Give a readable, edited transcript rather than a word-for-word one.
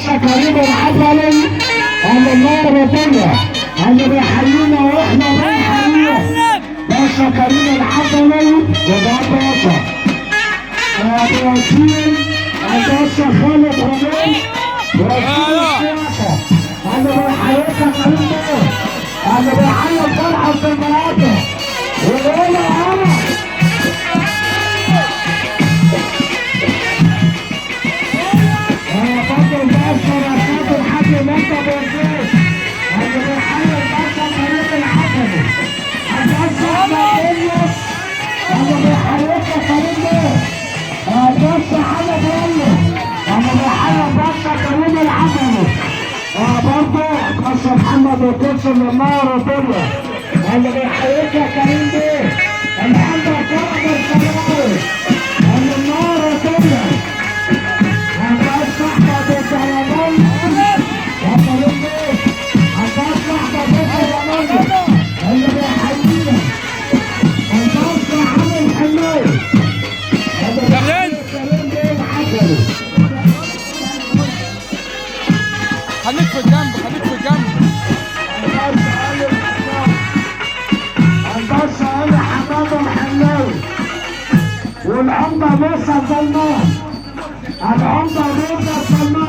باشا كريم العضلي اللي النار طلع اللي بيحيينا واحنا بنحييه باشا كريم العضلي وده باشا وياسين الباشا خالد غنيم وياسين الشيخة اللي بيحييك يا كريم بيه اللي بيحيي الفرحة في المناطق ويقول انا برضه الباشا رشاد الحاج مجدي بوزيش اللي بيحيي الباشا كريم العضلي الباشا احمد يونس اللي بيحييك يا كريم بيه الباشا حمد يونس اللي بيحيي الباشا كريم العضلي برضه الباشا محمد القدس اللي النار طلع اللي بيحييك يا كريم بيه الحمد كرم الكرامي اللي النار طلع الباشا احمد الكرامي يا كريم بيه الباشا احمد الكرامي اللي بيحيينا الباشا عامل حماية اللي بيحيي كريم بيه العضلي خليك في الجنب خليك في الجنب. الباشا علي حماد الحلاوي والعمدة موسى الظلمان العمدة موسى الظلمان